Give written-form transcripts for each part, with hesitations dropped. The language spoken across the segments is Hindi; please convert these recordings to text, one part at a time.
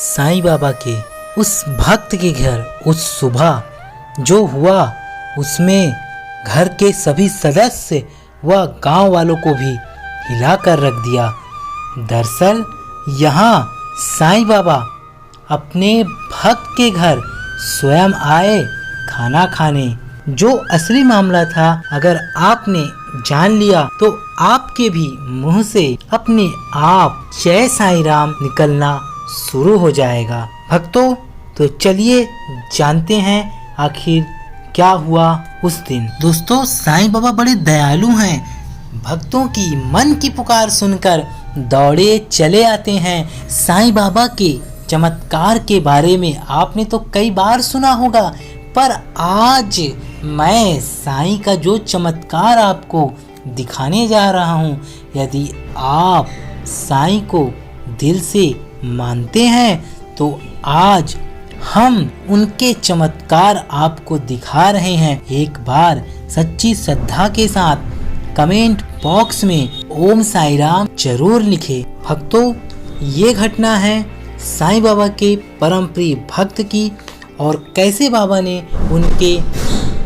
साईं बाबा के उस भक्त के घर उस सुबह जो हुआ उसमें घर के सभी सदस्य व गांव वालों को भी हिलाकर रख दिया। दरअसल यहाँ साईं बाबा अपने भक्त के घर स्वयं आए खाना खाने। जो असली मामला था अगर आपने जान लिया तो आपके भी मुंह से अपने आप जय साईं राम निकलना शुरू हो जाएगा। भक्तों, तो चलिए जानते हैं आखिर क्या हुआ उस दिन। दोस्तों, साईं बाबा बड़े दयालु हैं। भक्तों की मन की पुकार सुनकर दौड़े चले आते हैं। साईं बाबा के चमत्कार के बारे में आपने तो कई बार सुना होगा, पर आज मैं साईं का जो चमत्कार आपको दिखाने जा रहा हूँ, यदि आप साईं को दिल से मानते हैं तो आज हम उनके चमत्कार आपको दिखा रहे हैं। एक बार सच्ची श्रद्धा के साथ कमेंट बॉक्स में ओम साईं राम जरूर लिखें। भक्तों, ये घटना है साईं बाबा के परम प्रिय भक्त की और कैसे बाबा ने उनके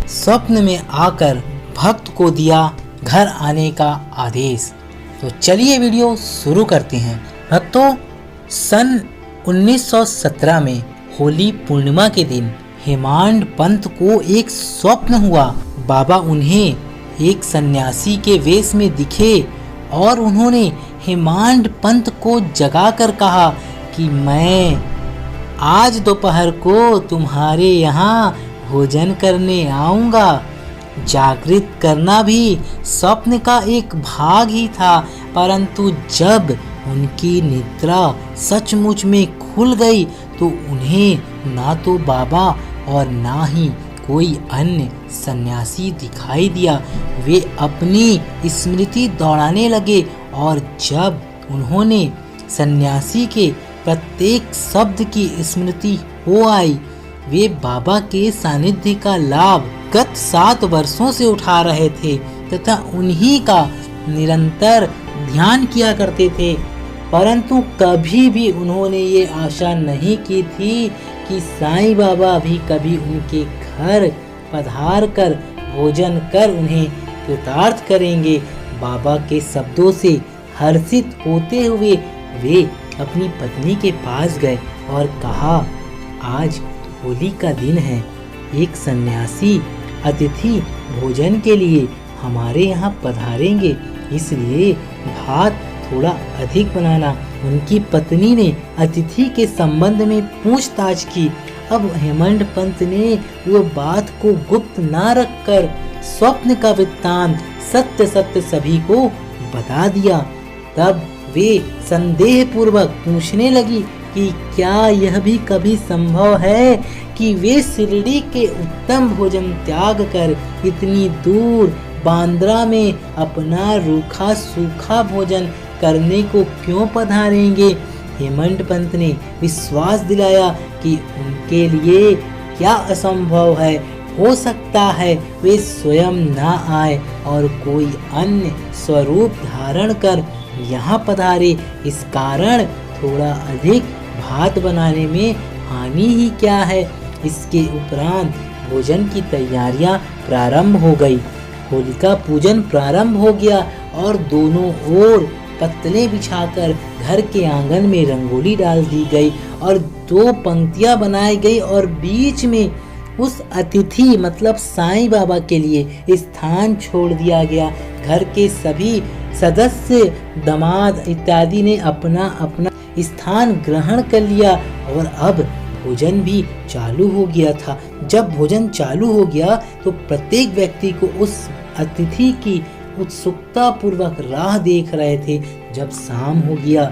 स्वप्न में आकर भक्त को दिया घर आने का आदेश। तो चलिए वीडियो शुरू करते हैं। भक्तों, सन 1917 में होली पूर्णिमा के दिन हेमांड पंत को एक स्वप्न हुआ। बाबा उन्हें एक सन्यासी के वेश में दिखे और उन्होंने हेमांड पंत को जगाकर कहा कि मैं आज दोपहर को तुम्हारे यहाँ भोजन करने आऊँगा। जागृत करना भी स्वप्न का एक भाग ही था, परंतु जब उनकी निद्रा सचमुच में खुल गई तो उन्हें ना तो बाबा और ना ही कोई अन्य सन्यासी दिखाई दिया। वे अपनी स्मृति दौड़ाने लगे और जब उन्होंने सन्यासी के प्रत्येक शब्द की स्मृति हो आई, वे बाबा के सानिध्य का लाभ गत 7 वर्षों से उठा रहे थे तथा उन्हीं का निरंतर ध्यान किया करते थे। परंतु कभी भी उन्होंने ये आशा नहीं की थी कि साईं बाबा भी कभी उनके घर पधार कर भोजन कर उन्हें कृतार्थ करेंगे। बाबा के शब्दों से हर्षित होते हुए वे अपनी पत्नी के पास गए और कहा, आज होली का दिन है, एक सन्यासी अतिथि भोजन के लिए हमारे यहाँ पधारेंगे, इसलिए भात थोड़ा अधिक बनाना। उनकी पत्नी ने अतिथि के संबंध में पूछताछ की। अब हेमंड पंत ने वो बात को गुप्त ना रखकर स्वप्न का वृत्तांत सत्य सत्य सभी को बता दिया। तब वे संदेह पूर्वक पूछने लगी कि क्या यह भी कभी संभव है कि वे शिरडी के उत्तम भोजन त्याग कर इतनी दूर बांद्रा में अपना रूखा सूखा भोजन करने को क्यों पधारेंगे। हेमंड पंत ने विश्वास दिलाया कि उनके लिए क्या असंभव है, हो सकता है वे स्वयं ना आए और कोई अन्य स्वरूप धारण कर यहाँ पधारे। इस कारण थोड़ा अधिक भात बनाने में हानि ही क्या है। इसके उपरांत भोजन की तैयारियां प्रारंभ हो गई। होलिका पूजन प्रारंभ हो गया और दोनों ओर पत्तले बिछाकर घर के आंगन में रंगोली डाल दी गई और 2 पंक्तियां बनाई गई और बीच में उस अतिथि मतलब साईं बाबा के लिए स्थान छोड़ दिया गया। घर के सभी सदस्य, दामाद इत्यादि ने अपना अपना स्थान ग्रहण कर लिया और अब भोजन भी चालू हो गया था। जब भोजन चालू हो गया तो प्रत्येक व्यक्ति को उस अतिथि की उत्सुकता पूर्वक राह देख रहे थे। जब शाम हो गया,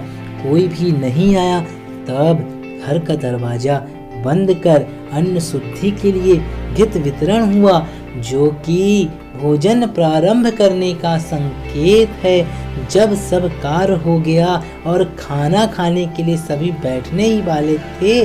कोई भी नहीं आया, तब घर का दरवाजा बंद कर अन्न शुद्धि के लिए घृत वितरण हुआ, जो कि भोजन प्रारंभ करने का संकेत है। जब सब कार्य हो गया और खाना खाने के लिए सभी बैठने ही वाले थे,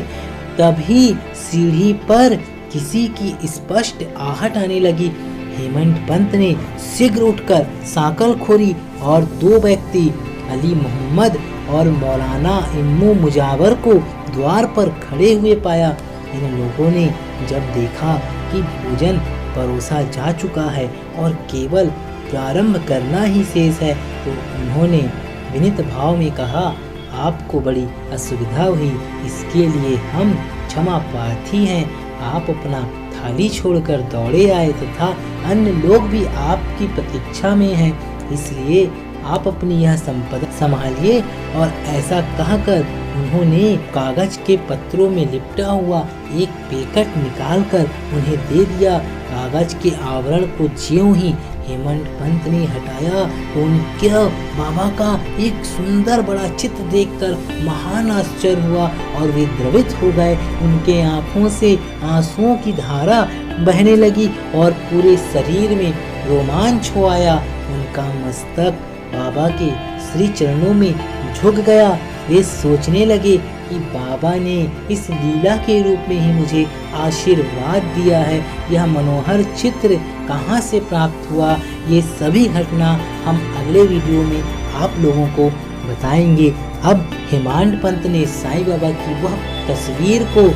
तभी सीढ़ी पर किसी की स्पष्ट आहट आने लगी। हेमंत पंत ने शीघ्र उठकर साकल खोली और 2 व्यक्ति अली मोहम्मद और मौलाना इम्मू मुजावर को द्वार पर खड़े हुए पाया। इन लोगों ने जब देखा कि भोजन परोसा जा चुका है और केवल प्रारंभ करना ही शेष है, तो उन्होंने विनीत भाव में कहा, आपको बड़ी असुविधा हुई, इसके लिए हम क्षमा प्रार्थी हैं। आप अपना थाली छोड़कर दौड़े आए तथा अन्य लोग भी आपकी प्रतीक्षा में हैं, इसलिए आप अपनी यह संपदा संभालिए। और ऐसा कहकर उन्होंने कागज के पत्रों में लिपटा हुआ एक पैकेट निकालकर उन्हें दे दिया। कागज के आवरण को ज्यों ही हेमंत पंत ने हटाया तो उनके बाबा का एक सुंदर बड़ा चित्र देखकर महान आश्चर्य हुआ और वे द्रवित हो गए। उनके आंखों से आंसुओं की धारा बहने लगी और पूरे शरीर में रोमांच हो आया। उनका मस्तक बाबा के श्री चरणों में झुक गया। वे सोचने लगे कि बाबा ने इस लीला के रूप में ही मुझे आशीर्वाद दिया है। यह मनोहर चित्र कहाँ से प्राप्त हुआ, ये सभी घटना हम अगले वीडियो में आप लोगों को बताएंगे। अब हेमंत पंत ने साईं बाबा की वह तस्वीर को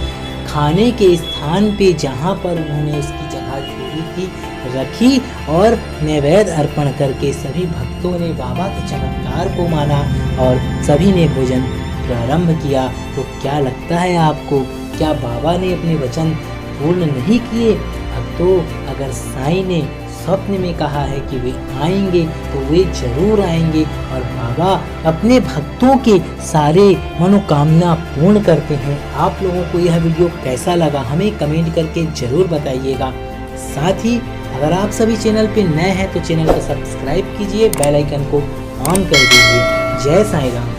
खाने के स्थान पे जहाँ पर उन्होंने उसकी जगह छोड़ी थी रखी और नैवेद्य अर्पण करके सभी भक्तों ने बाबा के चमत्कार को माना और सभी ने भोजन प्रारंभ किया। तो क्या लगता है आपको, क्या बाबा ने अपने वचन पूर्ण नहीं किए? अब तो अगर साईं ने स्वप्न में कहा है कि वे आएंगे तो वे जरूर आएंगे और बाबा अपने भक्तों के सारे मनोकामना पूर्ण करते हैं। आप लोगों को यह वीडियो कैसा लगा हमें कमेंट करके जरूर बताइएगा। साथ ही अगर आप सभी चैनल पे नए हैं तो चैनल को सब्सक्राइब कीजिए, बेल आइकन को ऑन कर दीजिए। जय साईं राम।